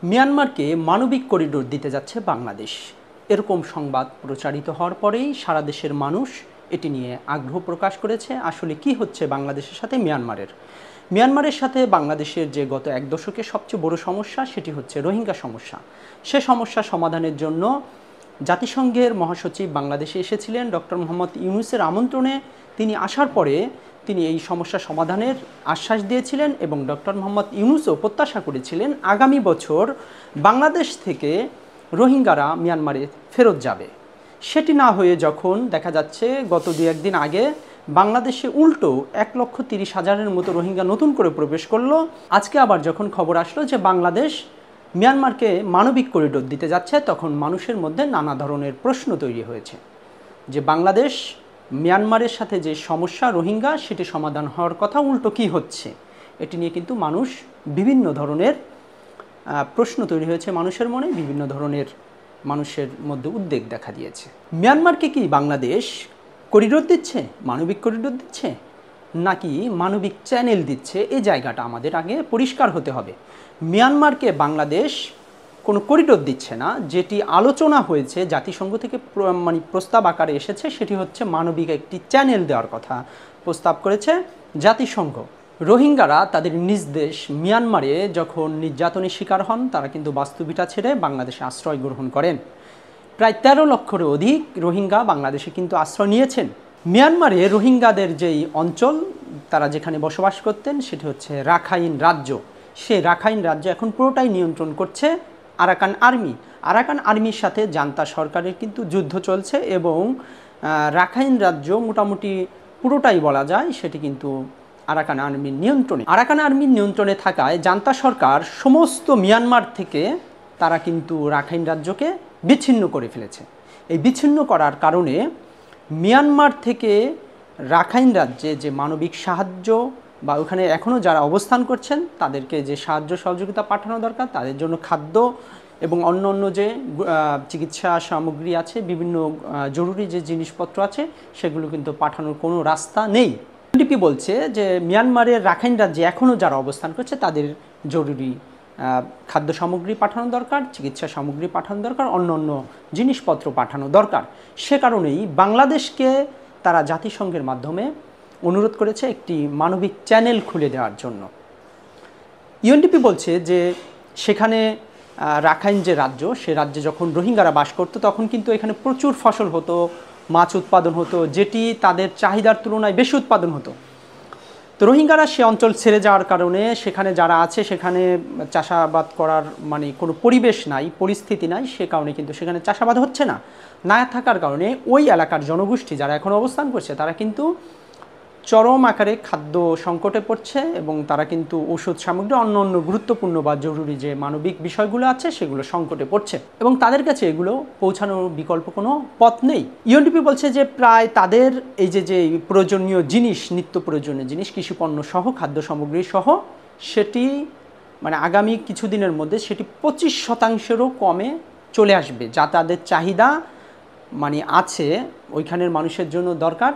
মিয়ানমারকে মানবিক করিডোর দিতে যাচ্ছে বাংলাদেশ, এরকম সংবাদ প্রচারিত হওয়ার পরেই সারা দেশের মানুষ এটি নিয়ে আগ্রহ প্রকাশ করেছে। আসলে কি হচ্ছে বাংলাদেশের সাথে মিয়ানমারের সাথে বাংলাদেশের যে গত এক দশকে সবচেয়ে বড় সমস্যা, সেটি হচ্ছে রোহিঙ্গা সমস্যা। সে সমস্যা সমাধানের জন্য জাতিসংঘের মহাসচিব বাংলাদেশে এসেছিলেন। ডক্টর মোহাম্মদ ইউনূসের আমন্ত্রণে তিনি আসার পরে তিনি এই সমস্যা সমাধানের আশ্বাস দিয়েছিলেন এবং ডক্টর মোহাম্মদ ইউনূসও প্রত্যাশা করেছিলেন আগামী বছর বাংলাদেশ থেকে রোহিঙ্গারা মিয়ানমারে ফেরত যাবে। সেটি না হয়ে যখন দেখা যাচ্ছে গত দু একদিন আগে বাংলাদেশে উল্টো 1,30,000-এর মতো রোহিঙ্গা নতুন করে প্রবেশ করলো, আজকে আবার যখন খবর আসলো যে বাংলাদেশ মিয়ানমারকে মানবিক করিডোর দিতে যাচ্ছে, তখন মানুষের মধ্যে নানা ধরনের প্রশ্ন তৈরি হয়েছে যে বাংলাদেশ মিয়ানমারের সাথে যে সমস্যা রোহিঙ্গা, সেটি সমাধান হওয়ার কথা, উল্টো কী হচ্ছে। এটি নিয়ে কিন্তু বিভিন্ন ধরনের প্রশ্ন তৈরি হয়েছে মানুষের মনে, বিভিন্ন ধরনের মানুষের মধ্যে উদ্বেগ দেখা দিয়েছে। মিয়ানমারকে কি বাংলাদেশ করিডোর দিচ্ছে, মানবিক করিডোর দিচ্ছে, নাকি মানবিক চ্যানেল দিচ্ছে? এই জায়গাটা আমাদের আগে পরিষ্কার হতে হবে। মিয়ানমারকে বাংলাদেশ কোনো করিডোর দিচ্ছে না। যেটি আলোচনা হয়েছে, জাতিসংঘ থেকে প্রস্তাব আকারে এসেছে, সেটি হচ্ছে মানবিক একটি চ্যানেল দেওয়ার কথা প্রস্তাব করেছে জাতিসংঘ। রোহিঙ্গারা তাদের নিজ দেশ মিয়ানমারে যখন নির্যাতনের শিকার হন, তারা কিন্তু বাস্তুভিটা ছেড়ে বাংলাদেশে আশ্রয় গ্রহণ করেন। প্রায় 13 লক্ষেরও অধিক রোহিঙ্গা বাংলাদেশে কিন্তু আশ্রয় নিয়েছেন। মিয়ানমারে রোহিঙ্গাদের যেই অঞ্চল, তারা যেখানে বসবাস করতেন, সেটি হচ্ছে রাখাইন রাজ্য। সেই রাখাইন রাজ্য এখন পুরোটাই নিয়ন্ত্রণ করছে আরাকান আর্মি। আরাকান আর্মির সাথে জান্তা সরকারের কিন্তু যুদ্ধ চলছে এবং রাখাইন রাজ্য মোটামুটি পুরোটাই বলা যায় সেটি কিন্তু আরাকান আর্মির নিয়ন্ত্রণে। আরাকান আর্মির নিয়ন্ত্রণে থাকায় জান্তা সরকার সমস্ত মিয়ানমার থেকে তারা কিন্তু রাখাইন রাজ্যকে বিচ্ছিন্ন করে ফেলেছে। এই বিচ্ছিন্ন করার কারণে মিয়ানমার থেকে রাখাইন রাজ্যে যে মানবিক সাহায্য বা ওখানে এখনও যারা অবস্থান করছেন তাদেরকে যে সাহায্য সহযোগিতা পাঠানো দরকার, তাদের জন্য খাদ্য এবং অন্য যে চিকিৎসা সামগ্রী আছে, বিভিন্ন জরুরি যে জিনিসপত্র আছে, সেগুলো কিন্তু পাঠানোর কোনো রাস্তা নেই। ইউএনডিপি বলছে যে মিয়ানমারের রাখাইন রাজ্যে এখনও যারা অবস্থান করছে তাদের জরুরি খাদ্য সামগ্রী পাঠানো দরকার, চিকিৎসা সামগ্রী পাঠানো দরকার, অন্য জিনিসপত্র পাঠানো দরকার। সে কারণেই বাংলাদেশকে তারা জাতিসংঘের মাধ্যমে অনুরোধ করেছে একটি মানবিক চ্যানেল খুলে দেওয়ার জন্য। ইউএনডিপি বলছে যে সেখানে রাখাইন যে রাজ্য, সে রাজ্যে যখন রোহিঙ্গারা বাস করতো তখন কিন্তু এখানে প্রচুর ফসল হতো, মাছ উৎপাদন হতো, যেটি তাদের চাহিদার তুলনায় বেশি উৎপাদন হতো। তো রোহিঙ্গারা সে অঞ্চল ছেড়ে যাওয়ার কারণে সেখানে যারা আছে সেখানে চাষাবাদ করার কোনো পরিবেশ নাই, পরিস্থিতি নাই। সে কারণে কিন্তু সেখানে চাষাবাদ হচ্ছে না থাকার কারণে ওই এলাকার জনগোষ্ঠী যারা এখন অবস্থান করছে তারা কিন্তু চরম আকারে খাদ্য সংকটে পড়ছে এবং তারা কিন্তু ওষুধ সামগ্রী, অন্য গুরুত্বপূর্ণ বা জরুরি যে মানবিক বিষয়গুলো আছে সেগুলো সংকটে পড়ছে এবং তাদের কাছে এগুলো পৌঁছানোর বিকল্প কোনো পথ নেই। ইউএনডিপি বলছে যে প্রায় তাদের এই যে প্রয়োজনীয় জিনিস, নিত্য প্রয়োজনীয় জিনিস, কৃষিপণ্য সহ, খাদ্য সামগ্রী সহ, সেটি আগামী কিছুদিনের মধ্যে সেটি 25%-রও কমে চলে আসবে। যা তাদের চাহিদা আছে ওইখানের মানুষের জন্য দরকার,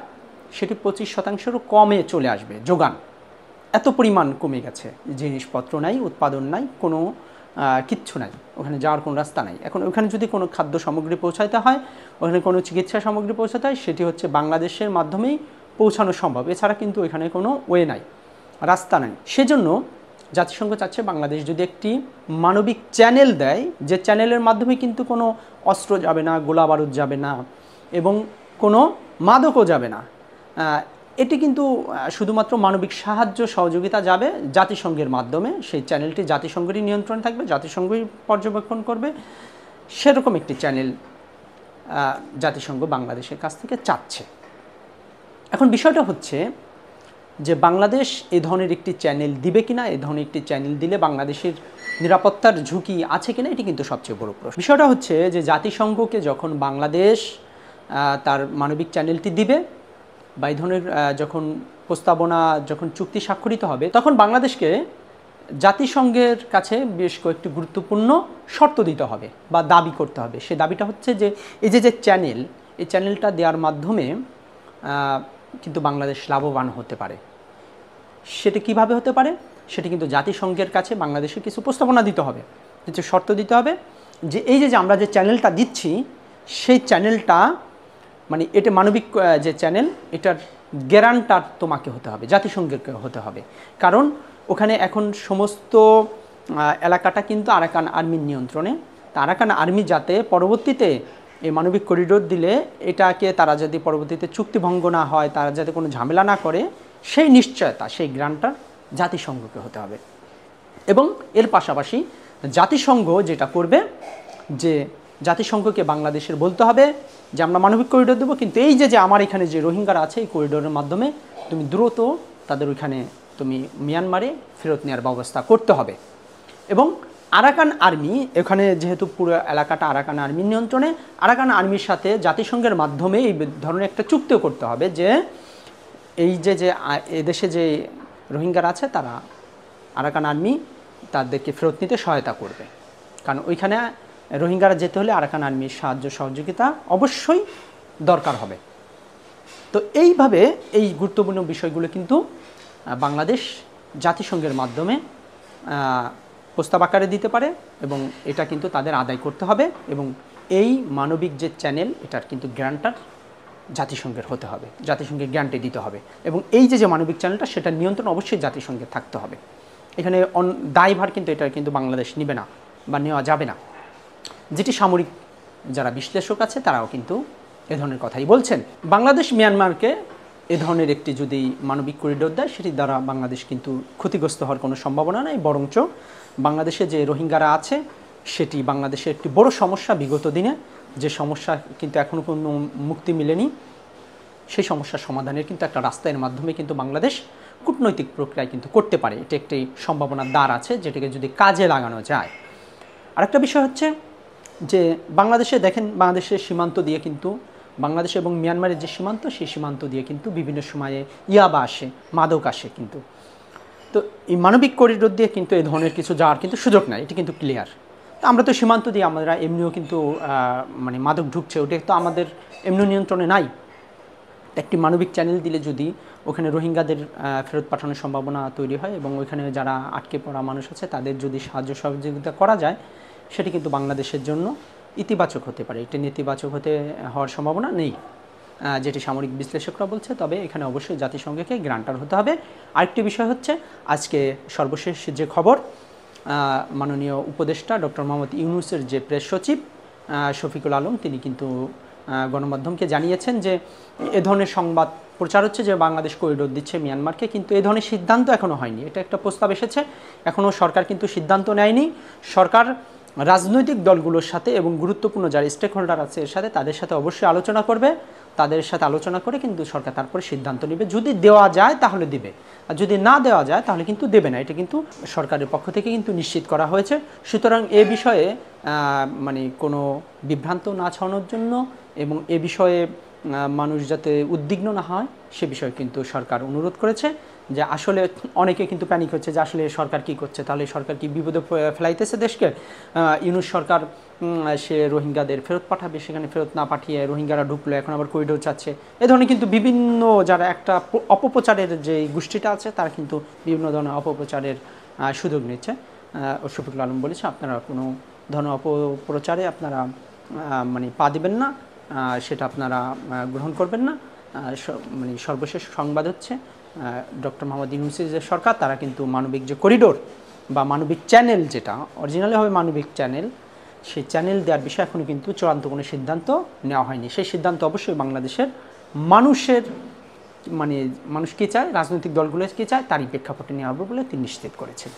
সেটি 25%-রও কমে চলে আসবে যোগান। এত পরিমাণ কমে গেছে, জিনিসপত্র নাই, উৎপাদন নাই, কোনো কিচ্ছু নাই, ওখানে যাওয়ার কোনো রাস্তা নাই। এখন ওখানে যদি কোনো খাদ্য সামগ্রী পৌঁছাতে হয়, ওখানে কোনো চিকিৎসা সামগ্রী পৌঁছাতে হয়, সেটি হচ্ছে বাংলাদেশের মাধ্যমেই পৌঁছানো সম্ভব। এছাড়া কিন্তু ওইখানে কোনো ওয়ে নাই, রাস্তা নাই। সেজন্য জাতিসংঘ চাচ্ছে বাংলাদেশ যদি একটি মানবিক চ্যানেল দেয়, যে চ্যানেলের মাধ্যমে কিন্তু কোনো অস্ত্র যাবে না, গোলা বারুদ যাবে না এবং কোনো মাদকও যাবে না। এটি কিন্তু শুধুমাত্র মানবিক সাহায্য সহযোগিতা যাবে জাতিসংঘের মাধ্যমে। সেই চ্যানেলটি জাতিসংঘেরই নিয়ন্ত্রণ থাকবে, জাতিসংঘই পর্যবেক্ষণ করবে। সেরকম একটি চ্যানেল জাতিসংঘ বাংলাদেশের কাছ থেকে চাচ্ছে। এখন বিষয়টা হচ্ছে যে বাংলাদেশ এই ধরনের একটি চ্যানেল দিবে কিনা, এই ধরনের একটি চ্যানেল দিলে বাংলাদেশের নিরাপত্তার ঝুঁকি আছে কিনা, এটি কিন্তু সবচেয়ে বড় প্রশ্ন। বিষয়টা হচ্ছে যে জাতিসংঘকে যখন বাংলাদেশ তার মানবিক চ্যানেলটি দিবে বা এই ধরনের যখন প্রস্তাবনা, যখন চুক্তি স্বাক্ষরিত হবে, তখন বাংলাদেশকে জাতিসংঘের কাছে বেশ কয়েকটি গুরুত্বপূর্ণ শর্ত দিতে হবে বা দাবি করতে হবে। সে দাবিটা হচ্ছে যে এই যে চ্যানেল, এই চ্যানেলটা দেওয়ার মাধ্যমে কিন্তু বাংলাদেশ লাভবান হতে পারে। সেটা কিভাবে হতে পারে, সেটা কিন্তু জাতিসংঘের কাছে বাংলাদেশের কিছু প্রস্তাবনা দিতে হবে। কিছু শর্ত দিতে হবে যে এই যে আমরা যে চ্যানেলটা দিচ্ছি সেই চ্যানেলটা মানে এটা মানবিক যে চ্যানেল এটার গ্যারান্টার তোমাকে হতে হবে, জাতিসংঘের হতে হবে। কারণ ওখানে এখন সমস্ত এলাকাটা কিন্তু আরাকান আর্মির নিয়ন্ত্রণে। তা আরাকান আর্মি যাতে পরবর্তীতে এই মানবিক করিডোর দিলে এটাকে তারা যদি পরবর্তীতে চুক্তিভঙ্গ না হয়, তারা যাতে কোনো ঝামেলা না করে, সেই নিশ্চয়তা, সেই গ্রান্টার জাতিসংঘকে হতে হবে। এবং এর পাশাপাশি জাতিসংঘ যেটা করবে যে জাতিসংঘকে বাংলাদেশের বলতে হবে যে আমরা মানবিক করিডোর দেবো, কিন্তু এই যে আমার এখানে যে রোহিঙ্গারা আছে এই করিডোরের মাধ্যমে তুমি দ্রুত তাদের ওইখানে তুমি মিয়ানমারে ফেরত নেওয়ার ব্যবস্থা করতে হবে। এবং আরাকান আর্মি এখানে যেহেতু পুরো এলাকাটা আরাকান আর্মির নিয়ন্ত্রণে, আরাকান আর্মির সাথে জাতিসংঘের মাধ্যমে এই ধরনের একটা চুক্তিও করতে হবে যে এই যে এদেশে যে রোহিঙ্গারা আছে তারা আরাকান আর্মি তাদেরকে ফেরত নিতে সহায়তা করবে। কারণ ওইখানে রোহিঙ্গারা যেতে হলে আরাকান আর্মির সাহায্য সহযোগিতা অবশ্যই দরকার হবে। তো এইভাবে এই গুরুত্বপূর্ণ বিষয়গুলো কিন্তু বাংলাদেশ জাতিসংঘের মাধ্যমে প্রস্তাব আকারে দিতে পারে এবং এটা কিন্তু তাদের আদায় করতে হবে। এবং এই মানবিক যে চ্যানেল এটার কিন্তু গ্যারান্টার জাতিসংঘের হতে হবে, জাতিসংঘের গ্যারান্টি দিতে হবে। এবং এই যে মানবিক চ্যানেলটা সেটার নিয়ন্ত্রণ অবশ্যই জাতিসংঘের থাকতে হবে। এখানে দায়ভার কিন্তু এটা কিন্তু বাংলাদেশ নেবে না বা নেওয়া যাবে না। যেটি সামরিক যারা বিশ্লেষক আছে তারাও কিন্তু এ ধরনের কথাই বলছেন। বাংলাদেশ মিয়ানমারকে এ ধরনের একটি যদি মানবিক করিডোর দেয় সেটি দ্বারা বাংলাদেশ কিন্তু ক্ষতিগ্রস্ত হওয়ার কোনো সম্ভাবনা নেই, বরঞ্চ বাংলাদেশে যে রোহিঙ্গারা আছে সেটি বাংলাদেশের একটি বড় সমস্যা। বিগত দিনে যে সমস্যা কিন্তু এখনও কোনো মুক্তি মিলেনি, সেই সমস্যার সমাধানের কিন্তু একটা রাস্তার মাধ্যমে কিন্তু বাংলাদেশ কূটনৈতিক প্রক্রিয়ায় কিন্তু করতে পারে। এটি একটি সম্ভাবনার দ্বার আছে যেটাকে যদি কাজে লাগানো যায়। আরেকটা বিষয় হচ্ছে যে বাংলাদেশে দেখেন, বাংলাদেশের সীমান্ত দিয়ে কিন্তু বাংলাদেশ এবং মিয়ানমারের যে সীমান্ত সেই সীমান্ত দিয়ে কিন্তু বিভিন্ন সময়ে ইয়াবা আসে, মাদক আসে। কিন্তু তো এই মানবিক করিডোর দিয়ে কিন্তু এই ধরনের কিছু যাওয়ার কিন্তু সুযোগ নাই, এটি কিন্তু ক্লিয়ার। তো আমরা তো সীমান্ত দিয়ে আমরা এমনিও কিন্তু মানে মাদক ঢুকছে, ওটা তো আমাদের এমনি নিয়ন্ত্রণে নাই। একটি মানবিক চ্যানেল দিলে যদি ওখানে রোহিঙ্গাদের ফেরত পাঠানোর সম্ভাবনা তৈরি হয় এবং ওইখানে যারা আটকে পড়া মানুষ আছে তাদের যদি সাহায্য সহযোগিতা করা যায় সেটি কিন্তু বাংলাদেশের জন্য ইতিবাচক হতে পারে। এটি নেতিবাচক হওয়ার সম্ভাবনা নেই যেটি সামরিক বিশ্লেষকরা বলছে। তবে এখানে অবশ্যই জাতিসংঘকে গ্রান্টার হতে হবে। আরেকটি বিষয় হচ্ছে আজকে সর্বশেষ যে খবর, মাননীয় উপদেষ্টা ডক্টর মোহাম্মদ ইউনূসের যে প্রেস সচিব শফিকুল আলম তিনি কিন্তু গণমাধ্যমকে জানিয়েছেন যে এ ধরনের সংবাদ প্রচার হচ্ছে যে বাংলাদেশ করিডোর দিচ্ছে মিয়ানমারকে, কিন্তু এ ধরনের সিদ্ধান্ত এখনও হয়নি। এটা একটা প্রস্তাব এসেছে, এখনও সরকার কিন্তু সিদ্ধান্ত নেয়নি। সরকার রাজনৈতিক দলগুলোর সাথে এবং গুরুত্বপূর্ণ যারা স্টেক হোল্ডার আছে এর সাথে তাদের সাথে অবশ্যই আলোচনা করবে। তাদের সাথে আলোচনা করে কিন্তু সরকার তারপরে সিদ্ধান্ত নেবে। যদি দেওয়া যায় তাহলে দিবে, আর যদি না দেওয়া যায় তাহলে কিন্তু দেবে না। এটা কিন্তু সরকারের পক্ষ থেকে কিন্তু নিশ্চিত করা হয়েছে। সুতরাং এ বিষয়ে মানে কোনো বিভ্রান্ত না ছড়ানোর জন্য এবং এ বিষয়ে মানুষ যাতে উদ্বিগ্ন না হয় সে বিষয়ে কিন্তু সরকার অনুরোধ করেছে। যে আসলে অনেকে কিন্তু প্যানিক হচ্ছে যে আসলে সরকার কি করছে, তাহলে সরকার কি বিপদে ফেলাইতেছে দেশকে। ইউনূস সরকার সে রোহিঙ্গাদের ফেরত পাঠাবে, সেখানে ফেরত না পাঠিয়ে রোহিঙ্গারা ঢুকলো, এখন আবার করিডোর চাচ্ছে। এ ধরনের কিন্তু বিভিন্ন যারা একটা অপপ্রচারের যে গোষ্ঠীটা আছে তারা কিন্তু বিভিন্ন ধরনের অপপ্রচারের সুযোগ নিচ্ছে। শফিকুল আলম বলেছে আপনারা কোনো ধরনের অপপ্রচারে আপনারা মানে পা দিবেন না, সেটা আপনারা গ্রহণ করবেন না। মানে সর্বশেষ সংবাদ হচ্ছে ডক্টর মোহাম্মদ ইউনূসের যে সরকার তারা কিন্তু মানবিক যে করিডোর বা মানবিক চ্যানেল, যেটা অরিজিনালি হবে মানবিক চ্যানেল, সেই চ্যানেল দেওয়ার বিষয়ে এখনও কিন্তু চূড়ান্ত কোনো সিদ্ধান্ত নেওয়া হয়নি। সেই সিদ্ধান্ত অবশ্যই বাংলাদেশের মানুষের মানে মানুষ কী চায়, রাজনৈতিক দলগুলো কী চায় তারই প্রেক্ষাপটে নেওয়া হবে বলে তিনি নিশ্চিত করেছেন।